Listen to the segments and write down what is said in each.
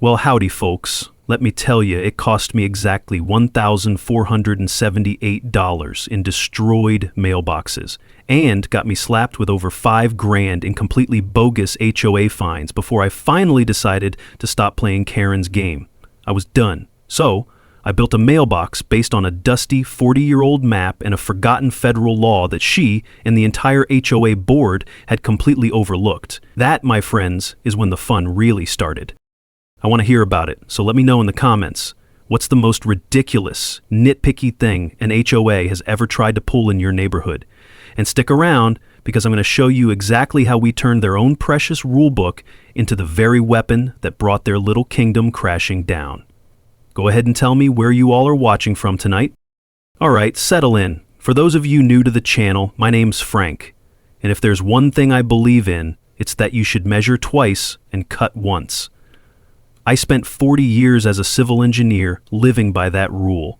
Well, howdy, folks. Let me tell you, it cost me exactly $1,478 in destroyed mailboxes and got me slapped with over $5,000 in completely bogus HOA fines before I finally decided to stop playing Karen's game. I was done. So, I built a mailbox based on a dusty 40-year-old map and a forgotten federal law that she and the entire HOA board had completely overlooked. That, my friends, is when the fun really started. I want to hear about it, so let me know in the comments. What's the most ridiculous, nitpicky thing an HOA has ever tried to pull in your neighborhood? And stick around, because I'm going to show you exactly how we turned their own precious rulebook into the very weapon that brought their little kingdom crashing down. Go ahead and tell me where you all are watching from tonight. Alright, settle in. For those of you new to the channel, my name's Frank. And if there's one thing I believe in, it's that you should measure twice and cut once. I spent 40 years as a civil engineer living by that rule.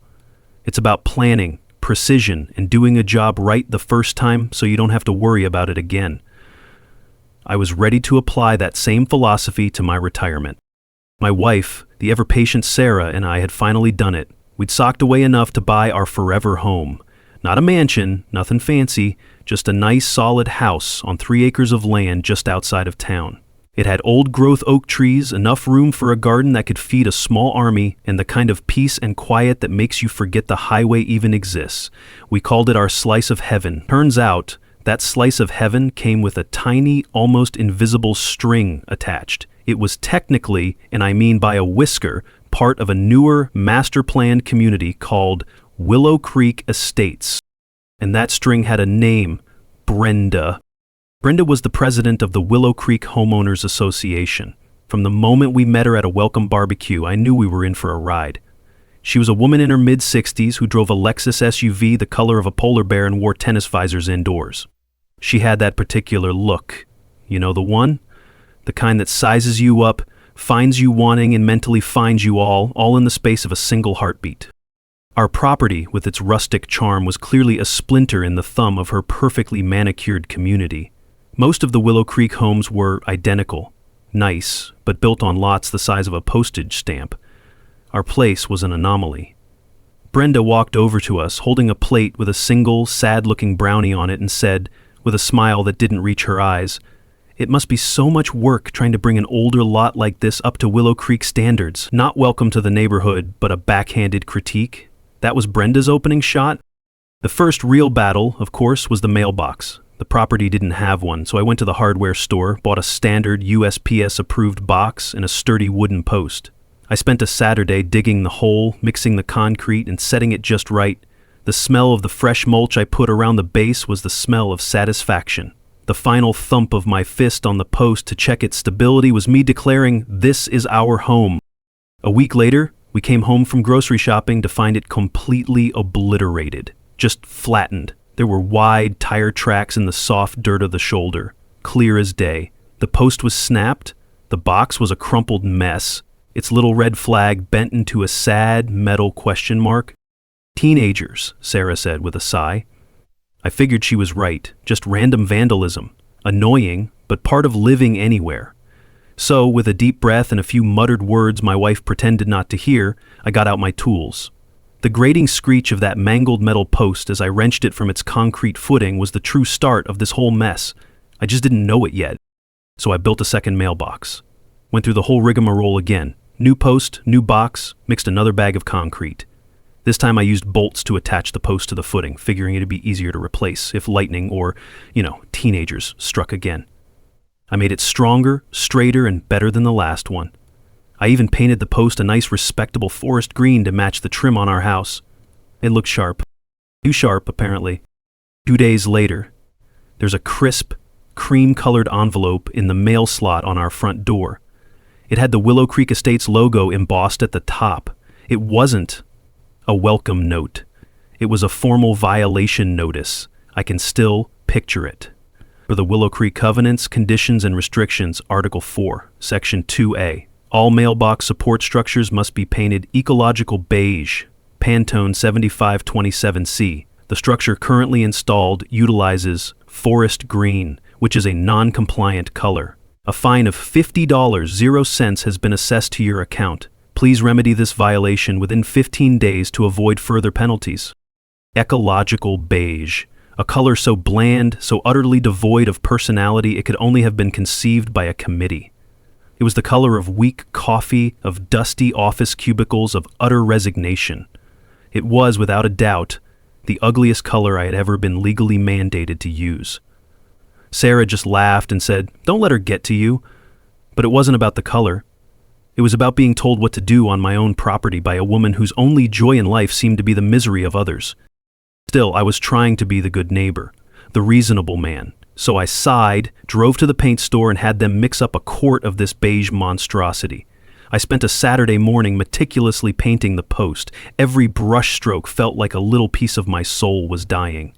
It's about planning, precision, and doing a job right the first time so you don't have to worry about it again. I was ready to apply that same philosophy to my retirement. My wife, the ever-patient Sarah, and I had finally done it. We'd socked away enough to buy our forever home. Not a mansion, nothing fancy, just a nice solid house on 3 acres of land just outside of town. It had old-growth oak trees, enough room for a garden that could feed a small army, and the kind of peace and quiet that makes you forget the highway even exists. We called it our slice of heaven. Turns out, that slice of heaven came with a tiny, almost invisible string attached. It was technically, and I mean by a whisker, part of a newer, master-planned community called Willow Creek Estates. And that string had a name, Brenda. Brenda was the president of the Willow Creek Homeowners Association. From the moment we met her at a welcome barbecue, I knew we were in for a ride. She was a woman in her mid-60s who drove a Lexus SUV the color of a polar bear and wore tennis visors indoors. She had that particular look. You know the one? The kind that sizes you up, finds you wanting, and mentally finds you all in the space of a single heartbeat. Our property, with its rustic charm, was clearly a splinter in the thumb of her perfectly manicured community. Most of the Willow Creek homes were identical, nice, but built on lots the size of a postage stamp. Our place was an anomaly. Brenda walked over to us, holding a plate with a single, sad-looking brownie on it, and said, with a smile that didn't reach her eyes, "It must be so much work trying to bring an older lot like this up to Willow Creek standards. Not welcome to the neighborhood, but a backhanded critique." That was Brenda's opening shot. The first real battle, of course, was the mailbox. The property didn't have one, so I went to the hardware store, bought a standard USPS-approved box and a sturdy wooden post. I spent a Saturday digging the hole, mixing the concrete, and setting it just right. The smell of the fresh mulch I put around the base was the smell of satisfaction. The final thump of my fist on the post to check its stability was me declaring, "This is our home." A week later, we came home from grocery shopping to find it completely obliterated, just flattened. There were wide tire tracks in the soft dirt of the shoulder, clear as day. The post was snapped, the box was a crumpled mess, its little red flag bent into a sad metal question mark. "Teenagers," Sarah said with a sigh. I figured she was right, just random vandalism. Annoying, but part of living anywhere. So, with a deep breath and a few muttered words my wife pretended not to hear, I got out my tools. The grating screech of that mangled metal post as I wrenched it from its concrete footing was the true start of this whole mess. I just didn't know it yet. So I built a second mailbox. Went through the whole rigmarole again. New post, new box, mixed another bag of concrete. This time I used bolts to attach the post to the footing, figuring it'd be easier to replace if lightning or, teenagers struck again. I made it stronger, straighter, and better than the last one. I even painted the post a nice respectable forest green to match the trim on our house. It looked sharp. Too sharp, apparently. 2 days later, there's a crisp, cream-colored envelope in the mail slot on our front door. It had the Willow Creek Estates logo embossed at the top. It wasn't a welcome note. It was a formal violation notice. I can still picture it. For the Willow Creek Covenants, Conditions, and Restrictions, Article 4, Section 2A. All mailbox support structures must be painted ecological beige, Pantone 7527C. The structure currently installed utilizes forest green, which is a non-compliant color. A fine of $50.00 has been assessed to your account. Please remedy this violation within 15 days to avoid further penalties. Ecological beige. A color so bland, so utterly devoid of personality, it could only have been conceived by a committee. It was the color of weak coffee, of dusty office cubicles, of utter resignation. It was, without a doubt, the ugliest color I had ever been legally mandated to use. Sarah just laughed and said, "Don't let her get to you." But it wasn't about the color. It was about being told what to do on my own property by a woman whose only joy in life seemed to be the misery of others. Still, I was trying to be the good neighbor, the reasonable man. So I sighed, drove to the paint store, and had them mix up a quart of this beige monstrosity. I spent a Saturday morning meticulously painting the post. Every brush stroke felt like a little piece of my soul was dying.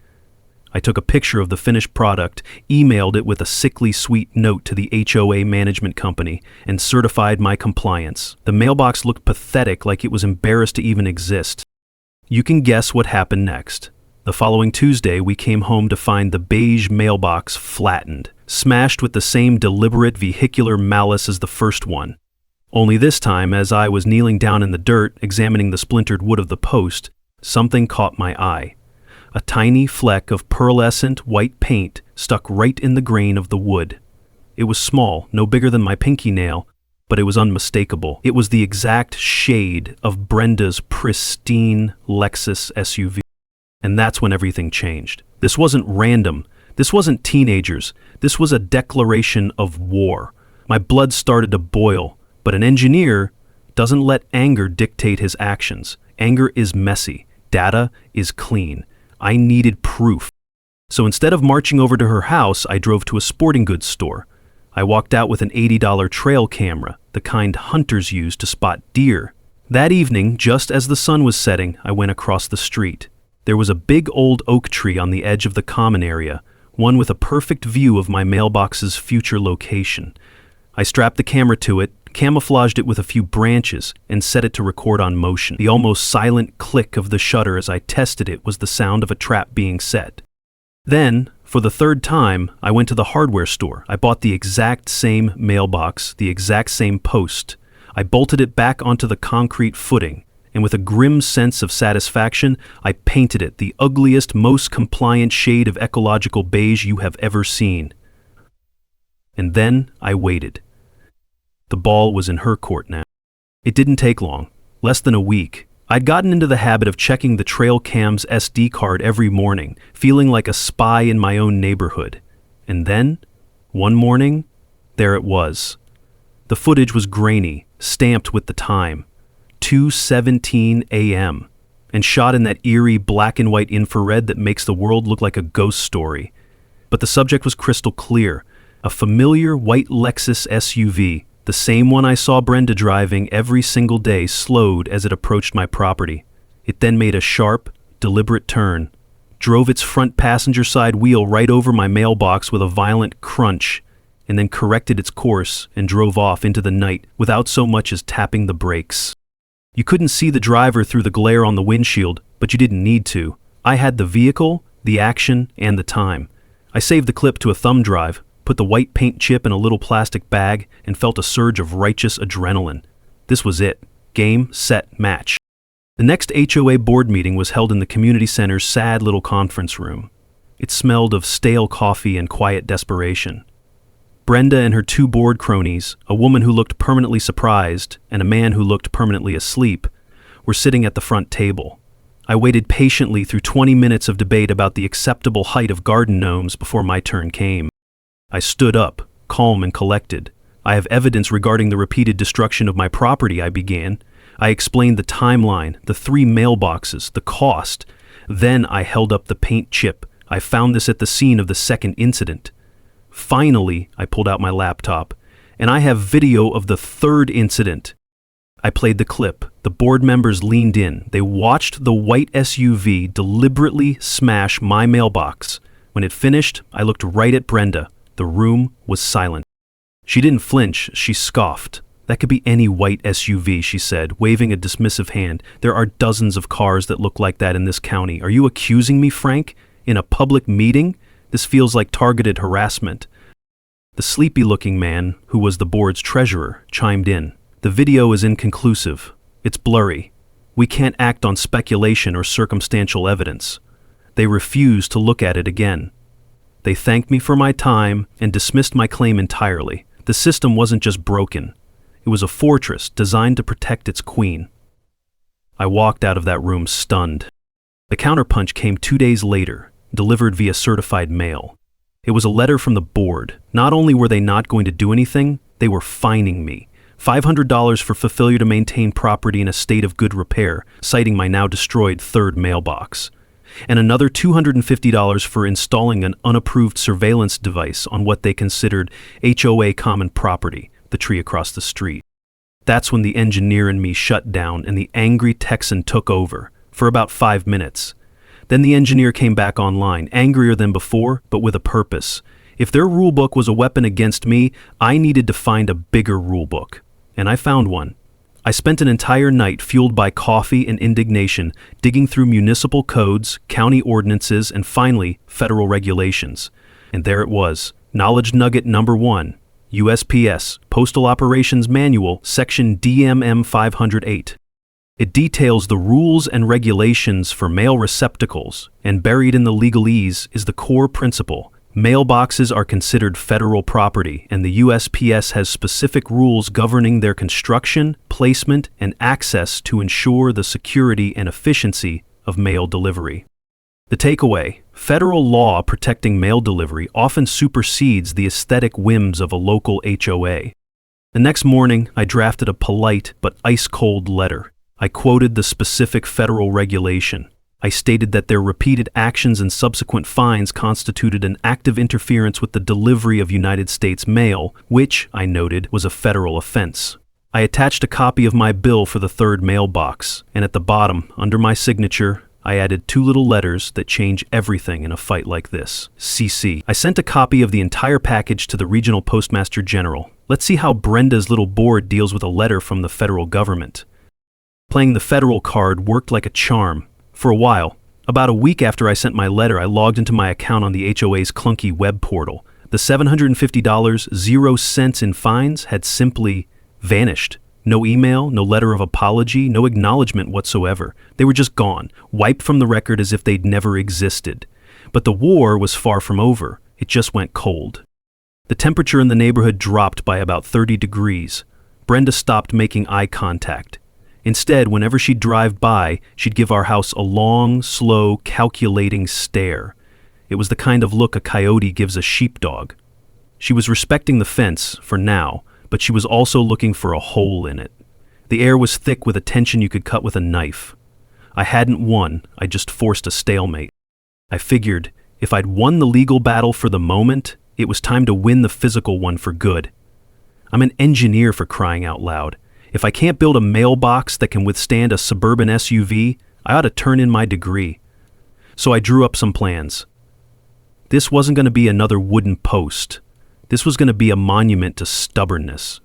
I took a picture of the finished product, emailed it with a sickly sweet note to the HOA management company, and certified my compliance. The mailbox looked pathetic, like it was embarrassed to even exist. You can guess what happened next. The following Tuesday, we came home to find the beige mailbox flattened, smashed with the same deliberate vehicular malice as the first one. Only this time, as I was kneeling down in the dirt, examining the splintered wood of the post, something caught my eye. A tiny fleck of pearlescent white paint stuck right in the grain of the wood. It was small, no bigger than my pinky nail, but it was unmistakable. It was the exact shade of Brenda's pristine Lexus SUV. And that's when everything changed. This wasn't random. This wasn't teenagers. This was a declaration of war. My blood started to boil, but an engineer doesn't let anger dictate his actions. Anger is messy. Data is clean. I needed proof. So instead of marching over to her house, I drove to a sporting goods store. I walked out with an $80 trail camera, the kind hunters use to spot deer. That evening, just as the sun was setting, I went across the street. There was a big old oak tree on the edge of the common area, one with a perfect view of my mailbox's future location. I strapped the camera to it, camouflaged it with a few branches, and set it to record on motion. The almost silent click of the shutter as I tested it was the sound of a trap being set. Then, for the third time, I went to the hardware store. I bought the exact same mailbox, the exact same post. I bolted it back onto the concrete footing, and with a grim sense of satisfaction, I painted it the ugliest, most compliant shade of ecological beige you have ever seen. And then I waited. The ball was in her court now. It didn't take long, less than a week. I'd gotten into the habit of checking the trail cam's SD card every morning, feeling like a spy in my own neighborhood. And then, one morning, there it was. The footage was grainy, stamped with the time. 2:17 a.m., and shot in that eerie black and white infrared that makes the world look like a ghost story. But the subject was crystal clear. A familiar white Lexus SUV, the same one I saw Brenda driving every single day, slowed as it approached my property. It then made a sharp, deliberate turn, drove its front passenger side wheel right over my mailbox with a violent crunch, and then corrected its course and drove off into the night without so much as tapping the brakes. You couldn't see the driver through the glare on the windshield, but you didn't need to. I had the vehicle, the action, and the time. I saved the clip to a thumb drive, put the white paint chip in a little plastic bag, and felt a surge of righteous adrenaline. This was it. Game, set, match. The next HOA board meeting was held in the community center's sad little conference room. It smelled of stale coffee and quiet desperation. Brenda and her two board cronies, a woman who looked permanently surprised and a man who looked permanently asleep, were sitting at the front table. I waited patiently through 20 minutes of debate about the acceptable height of garden gnomes before my turn came. I stood up, calm and collected. "I have evidence regarding the repeated destruction of my property," I began. I explained the timeline, the 3 mailboxes, the cost. Then I held up the paint chip. I found this at the scene of the second incident. Finally, I pulled out my laptop, and I have video of the 3rd incident. I played the clip. The board members leaned in. They watched the white SUV deliberately smash my mailbox. When it finished, I looked right at Brenda. The room was silent. She didn't flinch. She scoffed. "That could be any white SUV," she said, waving a dismissive hand. "There are dozens of cars that look like that in this county. Are you accusing me, Frank? In a public meeting? This feels like targeted harassment." The sleepy-looking man, who was the board's treasurer, chimed in. The video is inconclusive. It's blurry. We can't act on speculation or circumstantial evidence. They refused to look at it again. They thanked me for my time and dismissed my claim entirely. The system wasn't just broken. It was a fortress designed to protect its queen. I walked out of that room stunned. The counterpunch came 2 days later, delivered via certified mail. It was a letter from the board. Not only were they not going to do anything, they were fining me. $500 for failure to maintain property in a state of good repair, citing my now destroyed third mailbox. And another $250 for installing an unapproved surveillance device on what they considered HOA common property, the tree across the street. That's when the engineer in me shut down and the angry Texan took over, for about 5 minutes. Then the engineer came back online, angrier than before, but with a purpose. If their rulebook was a weapon against me, I needed to find a bigger rulebook. And I found one. I spent an entire night fueled by coffee and indignation, digging through municipal codes, county ordinances, and finally, federal regulations. And there it was, Knowledge Nugget number 1, USPS, Postal Operations Manual, Section DMM 508. It details the rules and regulations for mail receptacles, and buried in the legalese is the core principle. Mailboxes are considered federal property, and the USPS has specific rules governing their construction, placement, and access to ensure the security and efficiency of mail delivery. The takeaway: federal law protecting mail delivery often supersedes the aesthetic whims of a local HOA. The next morning, I drafted a polite but ice-cold letter. I quoted the specific federal regulation. I stated that their repeated actions and subsequent fines constituted an active interference with the delivery of United States mail, which, I noted, was a federal offense. I attached a copy of my bill for the third mailbox, and at the bottom, under my signature, I added 2 little letters that change everything in a fight like this. CC. I sent a copy of the entire package to the regional postmaster general. Let's see how Brenda's little board deals with a letter from the federal government. Playing the federal card worked like a charm. For a while, about a week after I sent my letter, I logged into my account on the HOA's clunky web portal. The $750, 0 cents in fines had simply vanished. No email, no letter of apology, no acknowledgement whatsoever. They were just gone, wiped from the record as if they'd never existed. But the war was far from over. It just went cold. The temperature in the neighborhood dropped by about 30 degrees. Brenda stopped making eye contact. Instead, whenever she'd drive by, she'd give our house a long, slow, calculating stare. It was the kind of look a coyote gives a sheepdog. She was respecting the fence, for now, but she was also looking for a hole in it. The air was thick with a tension you could cut with a knife. I hadn't won, I just forced a stalemate. I figured, if I'd won the legal battle for the moment, it was time to win the physical one for good. I'm an engineer, for crying out loud. If I can't build a mailbox that can withstand a suburban SUV, I ought to turn in my degree. So I drew up some plans. This wasn't going to be another wooden post. This was going to be a monument to stubbornness.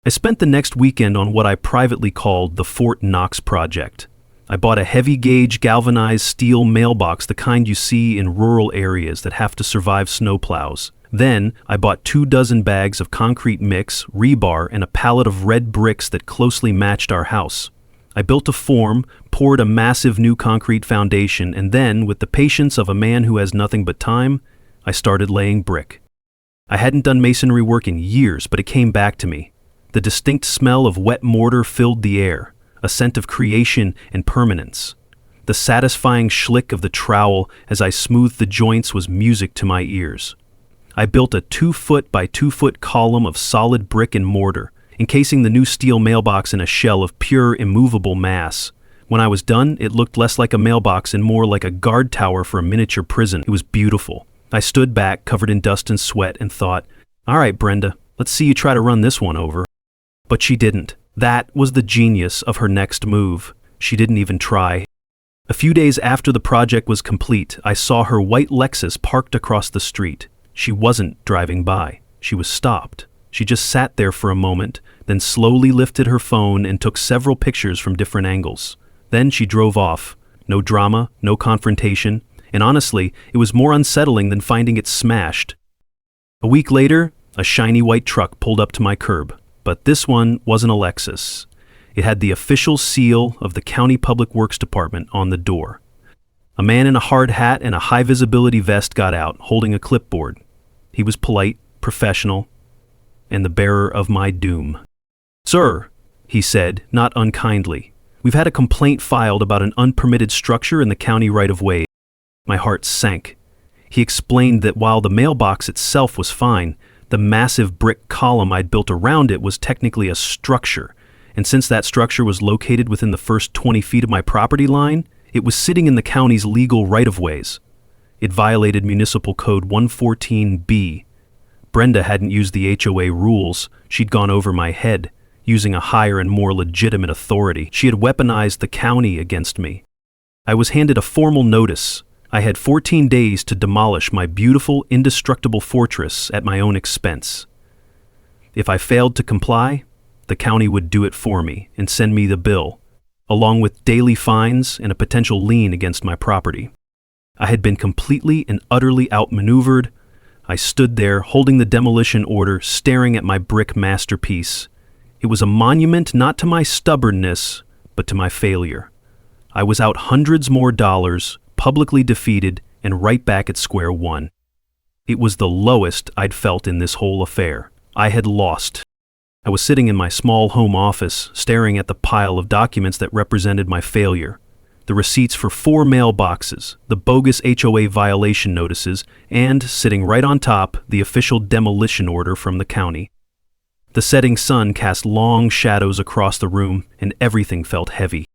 I spent the next weekend on what I privately called the Fort Knox Project. I bought a heavy-gauge galvanized steel mailbox, the kind you see in rural areas that have to survive snowplows. Then, I bought 24 bags of concrete mix, rebar, and a pallet of red bricks that closely matched our house. I built a form, poured a massive new concrete foundation, and then, with the patience of a man who has nothing but time, I started laying brick. I hadn't done masonry work in years, but it came back to me. The distinct smell of wet mortar filled the air, a scent of creation and permanence. The satisfying schlick of the trowel as I smoothed the joints was music to my ears. I built a 2-foot by 2-foot column of solid brick and mortar, encasing the new steel mailbox in a shell of pure, immovable mass. When I was done, it looked less like a mailbox and more like a guard tower for a miniature prison. It was beautiful. I stood back, covered in dust and sweat, and thought, "All right, Brenda, let's see you try to run this one over." But she didn't. That was the genius of her next move. She didn't even try. A few days after the project was complete, I saw her white Lexus parked across the street. She wasn't driving by. She was stopped. She just sat there for a moment, then slowly lifted her phone and took several pictures from different angles. Then she drove off. No drama, no confrontation, and honestly, it was more unsettling than finding it smashed. A week later, a shiny white truck pulled up to my curb. But this one wasn't a Lexus. It had the official seal of the County Public Works Department on the door. A man in a hard hat and a high-visibility vest got out, holding a clipboard. He was polite, professional, and the bearer of my doom. "Sir," he said, not unkindly, "we've had a complaint filed about an unpermitted structure in the county right-of-way." My heart sank. He explained that while the mailbox itself was fine, the massive brick column I'd built around it was technically a structure, and since that structure was located within the first 20 feet of my property line, it was sitting in the county's legal right-of-ways. It violated Municipal Code 114B. Brenda hadn't used the HOA rules. She'd gone over my head, using a higher and more legitimate authority. She had weaponized the county against me. I was handed a formal notice. I had 14 days to demolish my beautiful, indestructible fortress at my own expense. If I failed to comply, the county would do it for me and send me the bill, along with daily fines and a potential lien against my property. I had been completely and utterly outmaneuvered. I stood there, holding the demolition order, staring at my brick masterpiece. It was a monument not to my stubbornness, but to my failure. I was out hundreds more dollars, publicly defeated, and right back at square one. It was the lowest I'd felt in this whole affair. I had lost. I was sitting in my small home office, staring at the pile of documents that represented my failure. The receipts for 4 mailboxes, the bogus HOA violation notices, and, sitting right on top, the official demolition order from the county. The setting sun cast long shadows across the room, and everything felt heavy.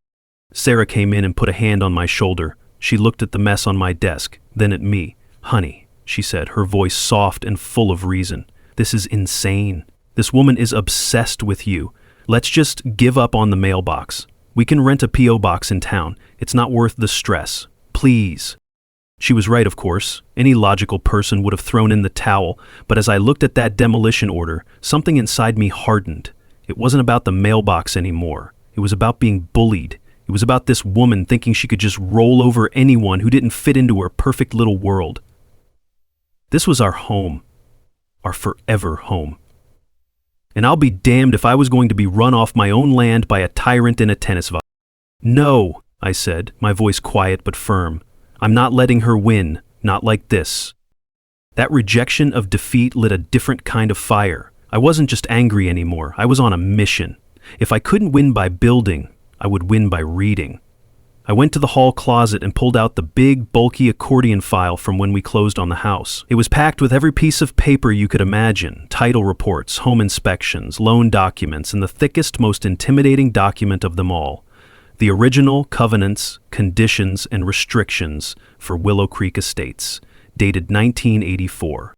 Sarah came in and put a hand on my shoulder. She looked at the mess on my desk, then at me. "Honey," she said, her voice soft and full of reason, "this is insane. This woman is obsessed with you. Let's just give up on the mailbox. We can rent a P.O. box in town. It's not worth the stress. Please." She was right, of course. Any logical person would have thrown in the towel, but as I looked at that demolition order, something inside me hardened. It wasn't about the mailbox anymore. It was about being bullied. It was about this woman thinking she could just roll over anyone who didn't fit into her perfect little world. This was our home. Our forever home. And I'll be damned if I was going to be run off my own land by a tyrant in a tennis violation. "No," I said, my voice quiet but firm. "I'm not letting her win, not like this." That rejection of defeat lit a different kind of fire. I wasn't just angry anymore, I was on a mission. If I couldn't win by building, I would win by reading. I went to the hall closet and pulled out the big, bulky accordion file from when we closed on the house. It was packed with every piece of paper you could imagine: title reports, home inspections, loan documents, and the thickest, most intimidating document of them all: the original covenants, conditions, and restrictions for Willow Creek Estates, dated 1984.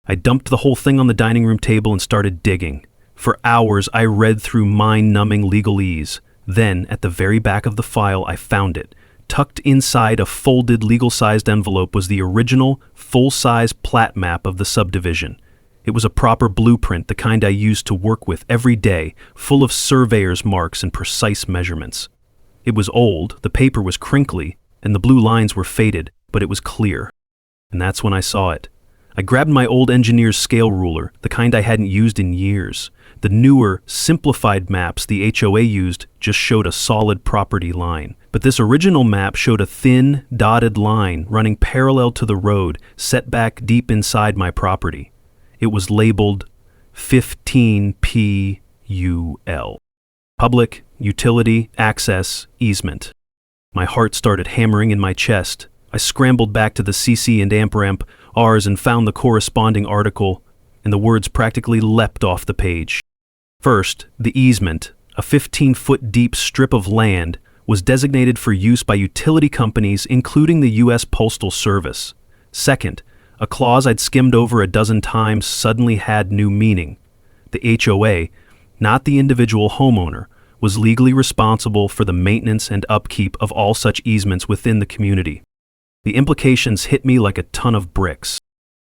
I dumped the whole thing on the dining room table and started digging. For hours, I read through mind-numbing legalese. Then, at the very back of the file, I found it. Tucked inside a folded, legal-sized envelope was the original, full-size plat map of the subdivision. It was a proper blueprint, the kind I used to work with every day, full of surveyor's marks and precise measurements. It was old, the paper was crinkly, and the blue lines were faded, but it was clear. And that's when I saw it. I grabbed my old engineer's scale ruler, the kind I hadn't used in years. The newer, simplified maps the HOA used just showed a solid property line. But this original map showed a thin, dotted line running parallel to the road, set back deep inside my property. It was labeled 15PUL. Public, Utility, Access, Easement. My heart started hammering in my chest. I scrambled back to the CC and AmpRamp Rs and found the corresponding article, and the words practically leapt off the page. First, the easement, a 15-foot deep strip of land, was designated for use by utility companies, including the U.S. Postal Service. Second, a clause I'd skimmed over a dozen times suddenly had new meaning. The HOA, not the individual homeowner, was legally responsible for the maintenance and upkeep of all such easements within the community. The implications hit me like a ton of bricks.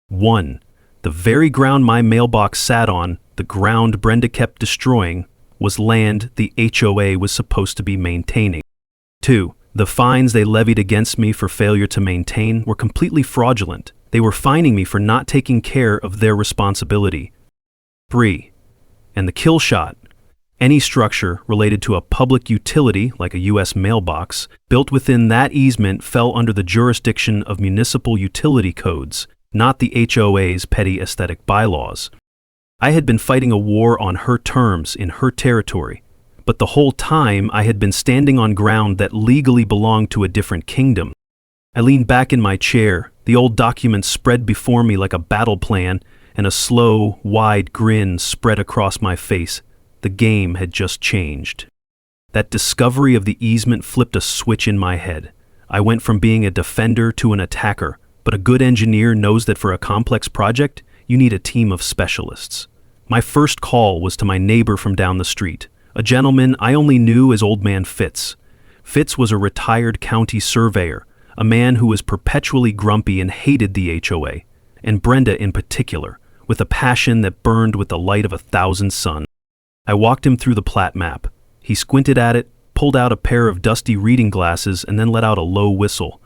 1. The very ground my mailbox sat on, the ground Brenda kept destroying, was land the HOA was supposed to be maintaining. 2. The fines they levied against me for failure to maintain were completely fraudulent. They were fining me for not taking care of their responsibility. spree. And the kill shot. Any structure related to a public utility, like a U.S. mailbox, built within that easement fell under the jurisdiction of municipal utility codes, not the HOA's petty aesthetic bylaws. I had been fighting a war on her terms in her territory, but the whole time I had been standing on ground that legally belonged to a different kingdom. I leaned back in my chair, the old document spread before me like a battle plan, and a slow, wide grin spread across my face. The game had just changed. That discovery of the easement flipped a switch in my head. I went from being a defender to an attacker, but a good engineer knows that for a complex project, you need a team of specialists. My first call was to my neighbor from down the street, a gentleman I only knew as Old Man Fitz. Fitz was a retired county surveyor, a man who was perpetually grumpy and hated the HOA, and Brenda in particular, with a passion that burned with the light of 1,000 suns. I walked him through the plat map. He squinted at it, pulled out a pair of dusty reading glasses, and then let out a low whistle.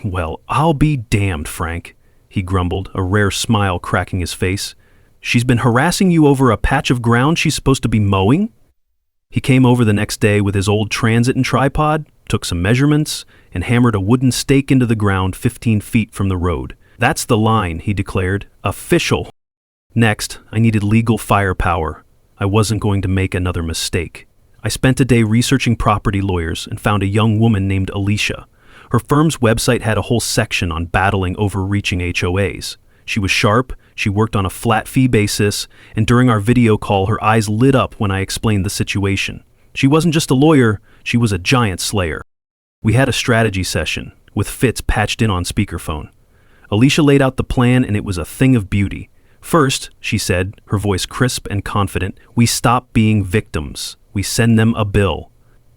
"Well, I'll be damned, Frank," he grumbled, a rare smile cracking his face. "She's been harassing you over a patch of ground she's supposed to be mowing?" He came over the next day with his old transit and tripod, took some measurements, and hammered a wooden stake into the ground 15 feet from the road. "That's the line," he declared. "Official." Next, I needed legal firepower. I wasn't going to make another mistake. I spent a day researching property lawyers and found a young woman named Alicia. Her firm's website had a whole section on battling overreaching HOAs. She was sharp, she worked on a flat fee basis, and during our video call her eyes lit up when I explained the situation. She wasn't just a lawyer, she was a giant slayer. We had a strategy session, with Fitz patched in on speakerphone. Alicia laid out the plan and it was a thing of beauty. "First," she said, her voice crisp and confident, "we stop being victims. We send them a bill."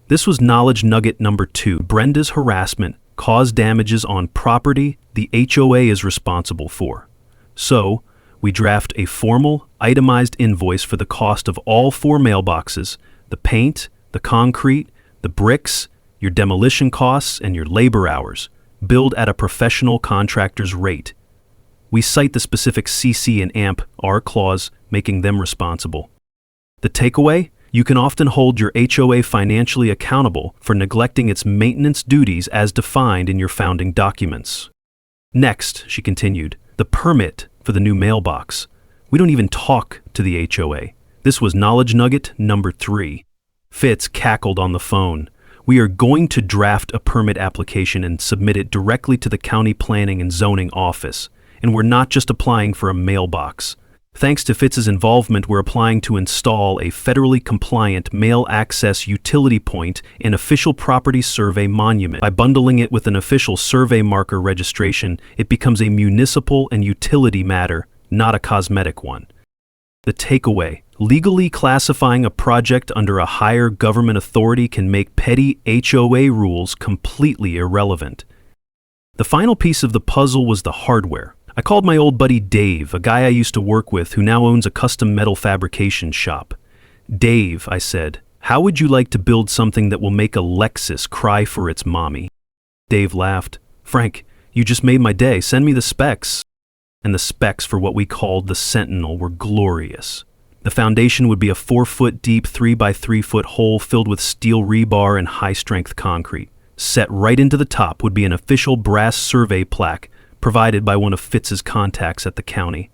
This was knowledge nugget number 2. Brenda's harassment caused damages on property the HOA is responsible for. So, we draft a formal, itemized invoice for the cost of all 4 mailboxes, the paint, the concrete, the bricks, your demolition costs, and your labor hours, billed at a professional contractor's rate. We cite the specific CC and AMP, our clause, making them responsible. The takeaway? You can often hold your HOA financially accountable for neglecting its maintenance duties as defined in your founding documents. Next, she continued, the permit for the new mailbox. We don't even talk to the HOA. This was knowledge nugget number 3. Fitz cackled on the phone. We are going to draft a permit application and submit it directly to the county planning and zoning office. And we're not just applying for a mailbox. Thanks to Fitz's involvement, we're applying to install a federally compliant mail access utility point and official property survey monument. By bundling it with an official survey marker registration, it becomes a municipal and utility matter, not a cosmetic one. The takeaway: legally classifying a project under a higher government authority can make petty HOA rules completely irrelevant. The final piece of the puzzle was the hardware. I called my old buddy Dave, a guy I used to work with who now owns a custom metal fabrication shop. "Dave," I said, "how would you like to build something that will make a Lexus cry for its mommy?" Dave laughed. "Frank, you just made my day. Send me the specs." And the specs for what we called the Sentinel were glorious. The foundation would be a 4-foot deep 3-by-3-foot hole filled with steel rebar and high-strength concrete. Set right into the top would be an official brass survey plaque provided by one of Fitz's contacts at the county.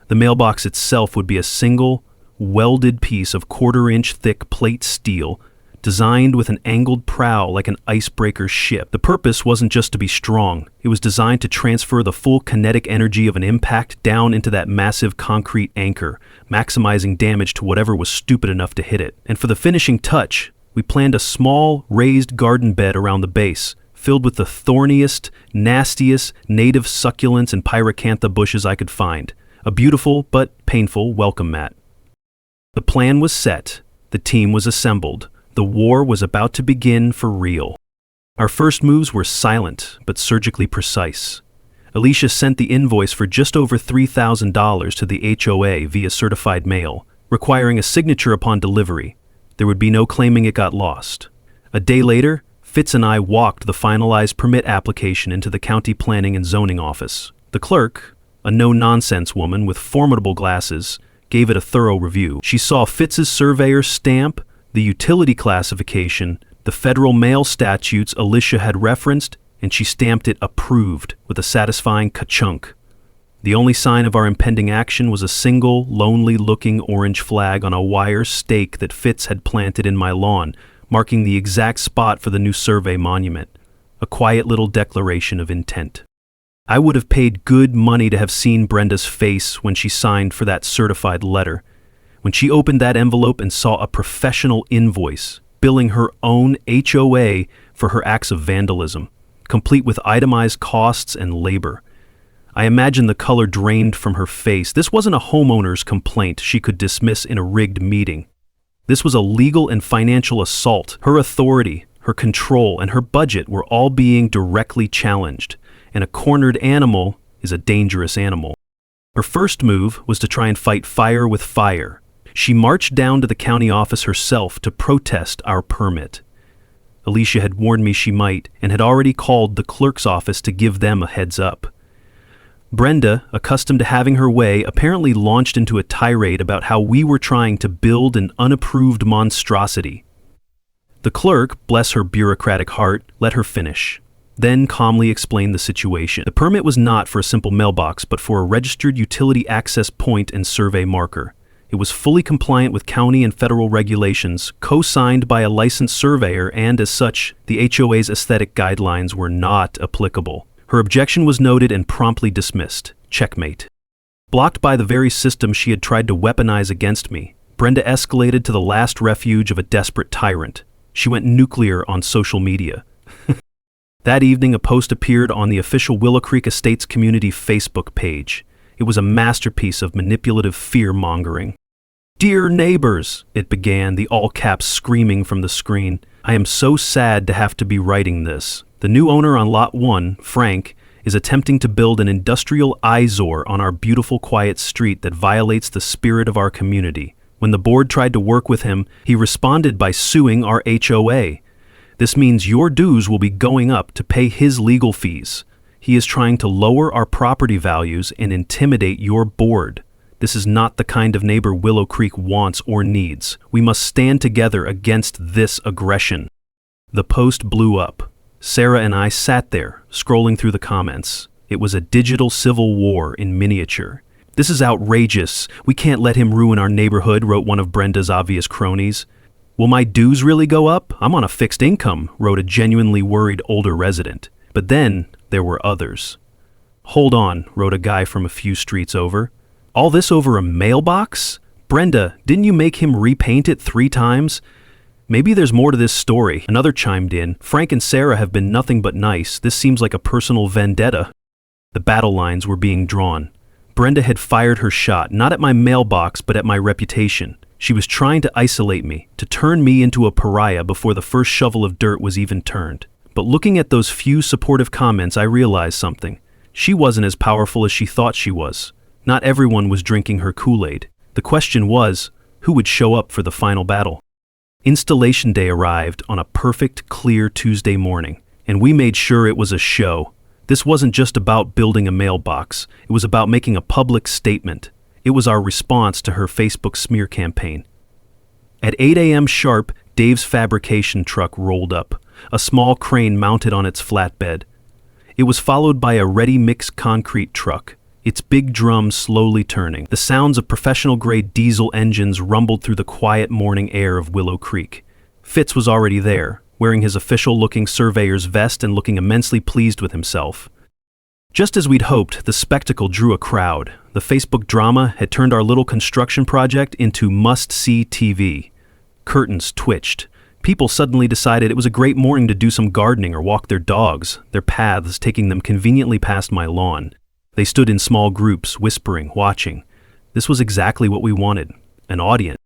The mailbox itself would be a single, welded piece of 1/4-inch thick plate steel, designed with an angled prow like an icebreaker ship. The purpose wasn't just to be strong, it was designed to transfer the full kinetic energy of an impact down into that massive concrete anchor, maximizing damage to whatever was stupid enough to hit it. And for the finishing touch, we planned a small, raised garden bed around the base, filled with the thorniest, nastiest native succulents and pyracantha bushes I could find. A beautiful but painful welcome mat. The plan was set. The team was assembled. The war was about to begin for real. Our first moves were silent but surgically precise. Alicia sent the invoice for just over $3,000 to the HOA via certified mail, requiring a signature upon delivery. There would be no claiming it got lost. A day later, Fitz and I walked the finalized permit application into the county planning and zoning office. The clerk, a no-nonsense woman with formidable glasses, gave it a thorough review. She saw Fitz's surveyor stamp, the utility classification, the federal mail statutes Alicia had referenced, and she stamped it approved with a satisfying ka-chunk. The only sign of our impending action was a single, lonely-looking orange flag on a wire stake that Fitz had planted in my lawn, marking the exact spot for the new survey monument. A quiet little declaration of intent. I would have paid good money to have seen Brenda's face when she signed for that certified letter. When she opened that envelope and saw a professional invoice, billing her own HOA for her acts of vandalism, complete with itemized costs and labor. I imagine the color drained from her face. This wasn't a homeowner's complaint she could dismiss in a rigged meeting. This was a legal and financial assault. Her authority, her control, and her budget were all being directly challenged, and a cornered animal is a dangerous animal. Her first move was to try and fight fire with fire. She marched down to the county office herself to protest our permit. Alicia had warned me she might, and had already called the clerk's office to give them a heads up. Brenda, accustomed to having her way, apparently launched into a tirade about how we were trying to build an unapproved monstrosity. The clerk, bless her bureaucratic heart, let her finish, then calmly explained the situation. The permit was not for a simple mailbox, but for a registered utility access point and survey marker. It was fully compliant with county and federal regulations, co-signed by a licensed surveyor, and as such, the HOA's aesthetic guidelines were not applicable. Her objection was noted and promptly dismissed. Checkmate. Blocked by the very system she had tried to weaponize against me, Brenda escalated to the last refuge of a desperate tyrant. She went nuclear on social media. That evening, a post appeared on the official Willow Creek Estates community Facebook page. It was a masterpiece of manipulative fear-mongering. "Dear neighbors," it began, the all-caps screaming from the screen. "I am so sad to have to be writing this. The new owner on Lot 1, Frank, is attempting to build an industrial eyesore on our beautiful quiet street that violates the spirit of our community. When the board tried to work with him, he responded by suing our HOA. This means your dues will be going up to pay his legal fees. He is trying to lower our property values and intimidate your board. This is not the kind of neighbor Willow Creek wants or needs. We must stand together against this aggression." The post blew up. Sarah and I sat there, scrolling through the comments. It was a digital civil war in miniature. "This is outrageous. We can't let him ruin our neighborhood," wrote one of Brenda's obvious cronies. "Will my dues really go up? I'm on a fixed income," wrote a genuinely worried older resident. But then there were others. "Hold on," wrote a guy from a few streets over. "All this over a mailbox? Brenda, didn't you make him repaint it 3 times? Maybe there's more to this story." Another chimed in, "Frank and Sarah have been nothing but nice. This seems like a personal vendetta." The battle lines were being drawn. Brenda had fired her shot, not at my mailbox, but at my reputation. She was trying to isolate me, to turn me into a pariah before the first shovel of dirt was even turned. But looking at those few supportive comments, I realized something. She wasn't as powerful as she thought she was. Not everyone was drinking her Kool-Aid. The question was, who would show up for the final battle? Installation day arrived on a perfect, clear Tuesday morning, and we made sure it was a show. This wasn't just about building a mailbox. It was about making a public statement. It was our response to her Facebook smear campaign. At 8 a.m. sharp, Dave's fabrication truck rolled up, a small crane mounted on its flatbed. It was followed by a ready-mix concrete truck, its big drums slowly turning. The sounds of professional-grade diesel engines rumbled through the quiet morning air of Willow Creek. Fitz was already there, wearing his official-looking surveyor's vest and looking immensely pleased with himself. Just as we'd hoped, the spectacle drew a crowd. The Facebook drama had turned our little construction project into must-see TV. Curtains twitched. People suddenly decided it was a great morning to do some gardening or walk their dogs, their paths taking them conveniently past my lawn. They stood in small groups, whispering, watching. This was exactly what we wanted, an audience.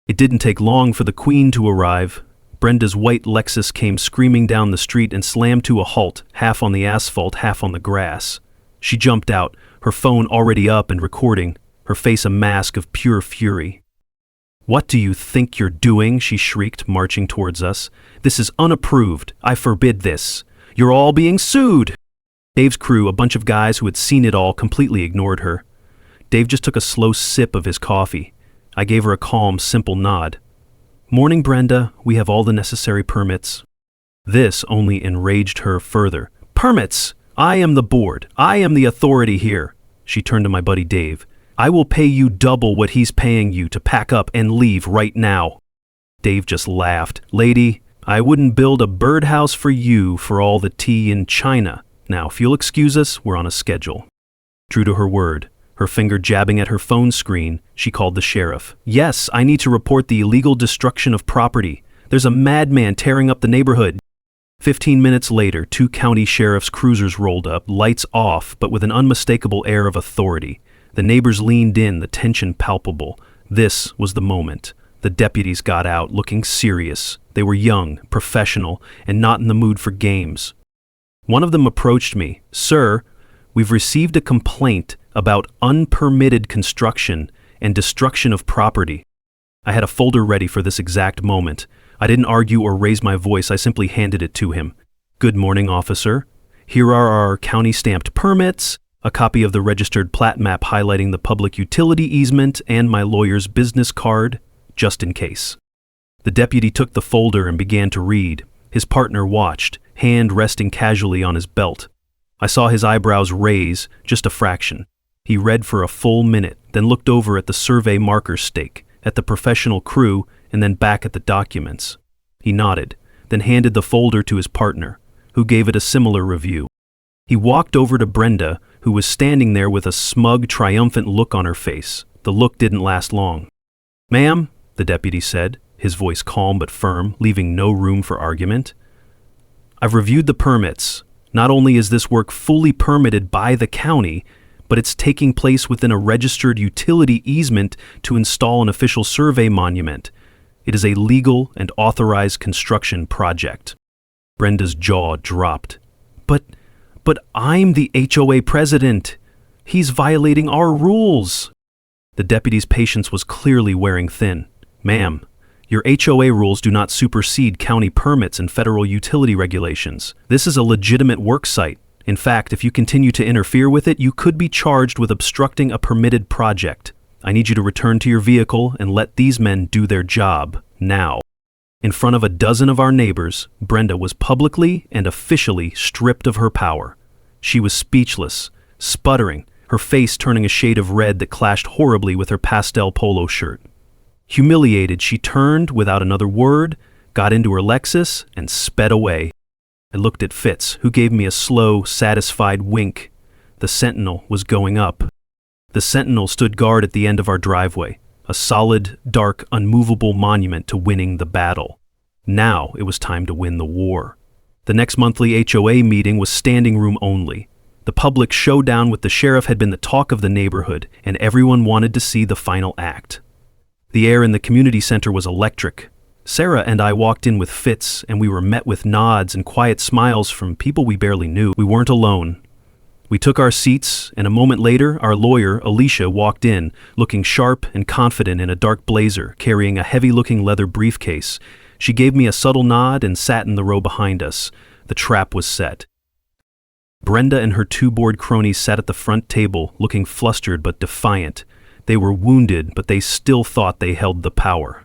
It didn't take long for the Queen to arrive. Brenda's white Lexus came screaming down the street and slammed to a halt, half on the asphalt, half on the grass. She jumped out, her phone already up and recording, her face a mask of pure fury. "What do you think you're doing?" she shrieked, marching towards us. "This is unapproved. I forbid this. You're all being sued." Dave's crew, a bunch of guys who had seen it all, completely ignored her. Dave just took a slow sip of his coffee. I gave her a calm, simple nod. "Morning, Brenda. We have all the necessary permits." This only enraged her further. "Permits! I am the board. I am the authority here." She turned to my buddy Dave. "I will pay you double what he's paying you to pack up and leave right now." Dave just laughed. "Lady, I wouldn't build a birdhouse for you for all the tea in China. Now, if you'll excuse us, we're on a schedule." True to her word, her finger jabbing at her phone screen, she called the sheriff. "Yes, I need to report the illegal destruction of property. There's a madman tearing up the neighborhood." 15 minutes later, 2 county sheriff's cruisers rolled up, lights off, but with an unmistakable air of authority. The neighbors leaned in, the tension palpable. This was the moment. The deputies got out, looking serious. They were young, professional, and not in the mood for games. One of them approached me. "Sir, we've received a complaint about unpermitted construction and destruction of property." I had a folder ready for this exact moment. I didn't argue or raise my voice, I simply handed it to him. "Good morning, officer. Here are our county-stamped permits, a copy of the registered plat map highlighting the public utility easement, and my lawyer's business card, just in case." The deputy took the folder and began to read. His partner watched, hand resting casually on his belt. I saw his eyebrows raise, just a fraction. He read for a full minute, then looked over at the survey marker stake, at the professional crew, and then back at the documents. He nodded, then handed the folder to his partner, who gave it a similar review. He walked over to Brenda, who was standing there with a smug, triumphant look on her face. The look didn't last long. "Ma'am," the deputy said, his voice calm but firm, leaving no room for argument. "I've reviewed the permits. Not only is this work fully permitted by the county, but it's taking place within a registered utility easement to install an official survey monument. It is a legal and authorized construction project." Brenda's jaw dropped. But I'm the HOA president. He's violating our rules." The deputy's patience was clearly wearing thin. "Ma'am, your HOA rules do not supersede county permits and federal utility regulations. This is a legitimate work site. In fact, if you continue to interfere with it, you could be charged with obstructing a permitted project. I need you to return to your vehicle and let these men do their job, now." In front of a dozen of our neighbors, Brenda was publicly and officially stripped of her power. She was speechless, sputtering, her face turning a shade of red that clashed horribly with her pastel polo shirt. Humiliated, she turned without another word, got into her Lexus, and sped away. I looked at Fitz, who gave me a slow, satisfied wink. The Sentinel was going up. The Sentinel stood guard at the end of our driveway, a solid, dark, unmovable monument to winning the battle. Now it was time to win the war. The next monthly HOA meeting was standing room only. The public showdown with the sheriff had been the talk of the neighborhood, and everyone wanted to see the final act. The air in the community center was electric. Sarah and I walked in with Fitz, and we were met with nods and quiet smiles from people we barely knew. We weren't alone. We took our seats, and a moment later, our lawyer, Alicia, walked in, looking sharp and confident in a dark blazer, carrying a heavy-looking leather briefcase. She gave me a subtle nod and sat in the row behind us. The trap was set. Brenda and her 2 board cronies sat at the front table, looking flustered but defiant. They were wounded, but they still thought they held the power.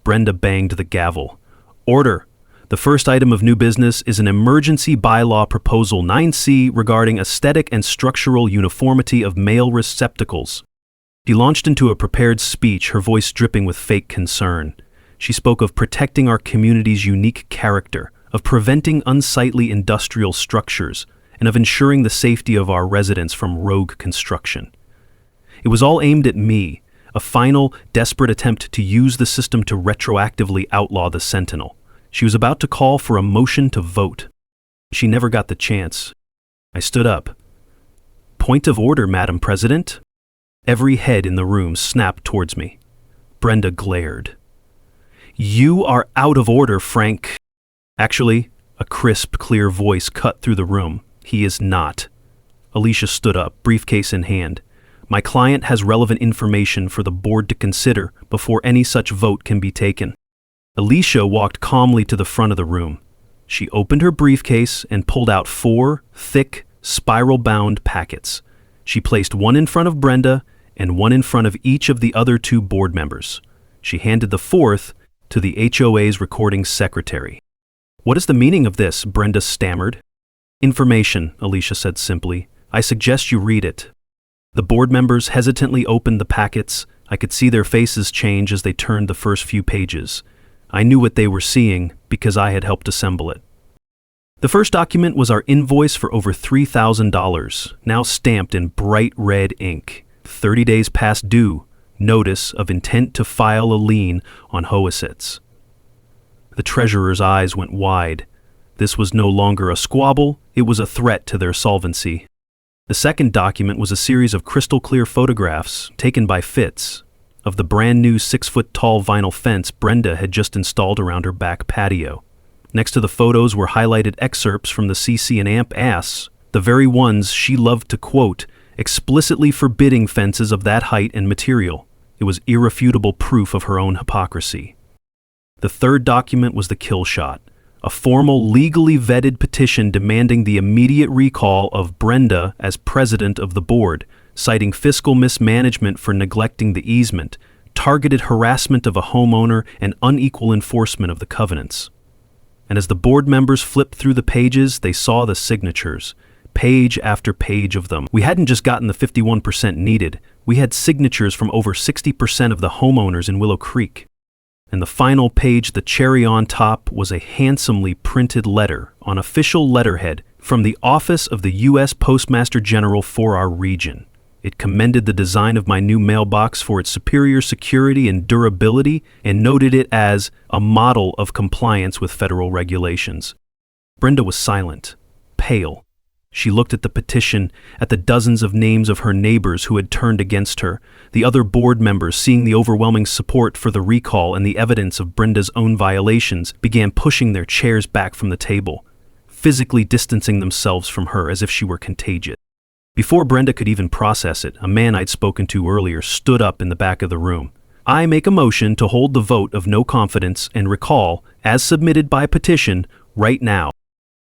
Brenda banged the gavel. "Order! The first item of new business is an emergency bylaw proposal 9C regarding aesthetic and structural uniformity of mail receptacles." She launched into a prepared speech, her voice dripping with fake concern. She spoke of protecting our community's unique character, of preventing unsightly industrial structures, and of ensuring the safety of our residents from rogue construction. It was all aimed at me, a final, desperate attempt to use the system to retroactively outlaw the Sentinel. She was about to call for a motion to vote. She never got the chance. I stood up. "Point of order, Madam President." Every head in the room snapped towards me. Brenda glared. "You are out of order, Frank." Actually, a crisp, clear voice cut through the room. "He is not." Alicia stood up, briefcase in hand. "My client has relevant information for the board to consider before any such vote can be taken." Alicia walked calmly to the front of the room. She opened her briefcase and pulled out 4 thick, spiral-bound packets. She placed one in front of Brenda and one in front of each of the other two board members. She handed the fourth to the HOA's recording secretary. "What is the meaning of this?" Brenda stammered. "Information," Alicia said simply. "I suggest you read it." The board members hesitantly opened the packets. I could see their faces change as they turned the first few pages. I knew what they were seeing because I had helped assemble it. The first document was our invoice for over $3,000, now stamped in bright red ink. 30 days past due. Notice of intent to file a lien on HOA assets. The treasurer's eyes went wide. This was no longer a squabble, it was a threat to their solvency. The second document was a series of crystal-clear photographs, taken by Fitz, of the brand-new 6-foot-tall vinyl fence Brenda had just installed around her back patio. Next to the photos were highlighted excerpts from the CC and AMP ass, the very ones she loved to quote, explicitly forbidding fences of that height and material. It was irrefutable proof of her own hypocrisy. The third document was the kill shot, a formal, legally vetted petition demanding the immediate recall of Brenda as president of the board, citing fiscal mismanagement for neglecting the easement, targeted harassment of a homeowner, and unequal enforcement of the covenants. And as the board members flipped through the pages, they saw the signatures, page after page of them. We hadn't just gotten the 51% needed, we had signatures from over 60% of the homeowners in Willow Creek. And the final page, the cherry on top, was a handsomely printed letter on official letterhead from the Office of the U.S. Postmaster General for our region. It commended the design of my new mailbox for its superior security and durability and noted it as a model of compliance with federal regulations. Brenda was silent, pale. She looked at the petition, at the dozens of names of her neighbors who had turned against her, the other board members, seeing the overwhelming support for the recall and the evidence of Brenda's own violations, began pushing their chairs back from the table, physically distancing themselves from her as if she were contagious. Before Brenda could even process it, a man I'd spoken to earlier stood up in the back of the room. "I make a motion to hold the vote of no confidence and recall, as submitted by petition, right now."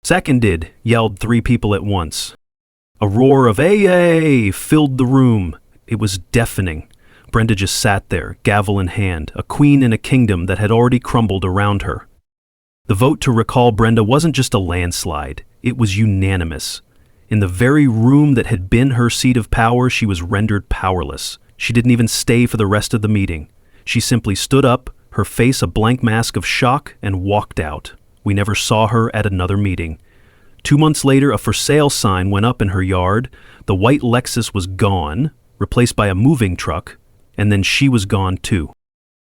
"Seconded," yelled 3 people at once. A roar of "Ay!" filled the room. It was deafening. Brenda just sat there, gavel in hand, a queen in a kingdom that had already crumbled around her. The vote to recall Brenda wasn't just a landslide, it was unanimous. In the very room that had been her seat of power, she was rendered powerless. She didn't even stay for the rest of the meeting. She simply stood up, her face a blank mask of shock, and walked out. We never saw her at another meeting. 2 months later, a for sale sign went up in her yard. The white Lexus was gone, replaced by a moving truck, and then she was gone too.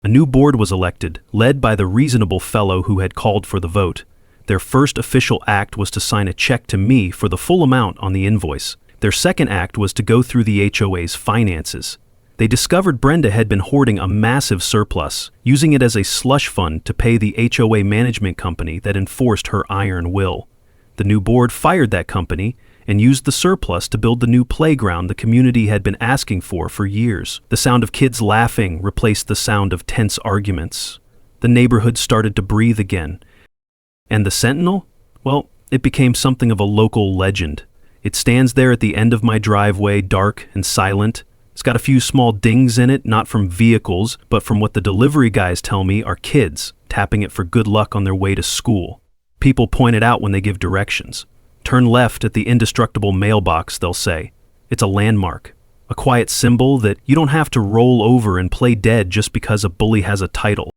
A new board was elected, led by the reasonable fellow who had called for the vote. Their first official act was to sign a check to me for the full amount on the invoice. Their second act was to go through the HOA's finances. They discovered Brenda had been hoarding a massive surplus, using it as a slush fund to pay the HOA management company that enforced her iron will. The new board fired that company and used the surplus to build the new playground the community had been asking for years. The sound of kids laughing replaced the sound of tense arguments. The neighborhood started to breathe again. And the Sentinel? Well, it became something of a local legend. It stands there at the end of my driveway, dark and silent. It's got a few small dings in it, not from vehicles, but from what the delivery guys tell me are kids tapping it for good luck on their way to school. People point it out when they give directions. Turn left at the indestructible mailbox, they'll say. It's a landmark, a quiet symbol that you don't have to roll over and play dead just because a bully has a title.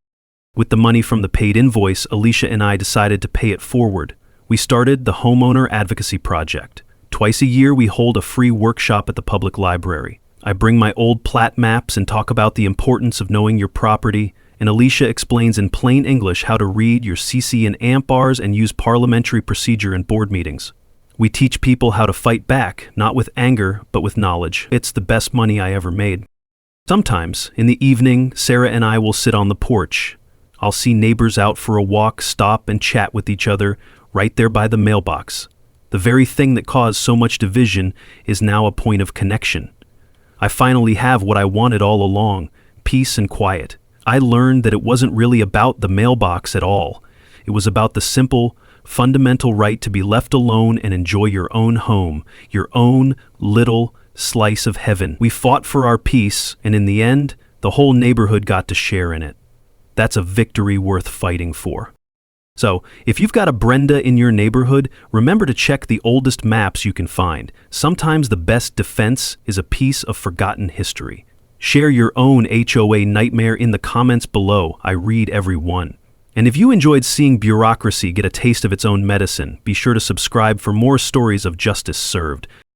With the money from the paid invoice, Alicia and I decided to pay it forward. We started the Homeowner Advocacy Project. Twice a year, we hold a free workshop at the public library. I bring my old plat maps and talk about the importance of knowing your property, and Alicia explains in plain English how to read your CC and AMP bars and use parliamentary procedure in board meetings. We teach people how to fight back, not with anger, but with knowledge. It's the best money I ever made. Sometimes, in the evening, Sarah and I will sit on the porch. I'll see neighbors out for a walk, stop and chat with each other right there by the mailbox. The very thing that caused so much division is now a point of connection. I finally have what I wanted all along, peace and quiet. I learned that it wasn't really about the mailbox at all. It was about the simple, fundamental right to be left alone and enjoy your own home, your own little, slice of heaven. We fought for our peace, and in the end, the whole neighborhood got to share in it. That's a victory worth fighting for. So, if you've got a Brenda in your neighborhood, remember to check the oldest maps you can find. Sometimes the best defense is a piece of forgotten history. Share your own HOA nightmare in the comments below. I read every one. And if you enjoyed seeing bureaucracy get a taste of its own medicine, be sure to subscribe for more stories of justice served.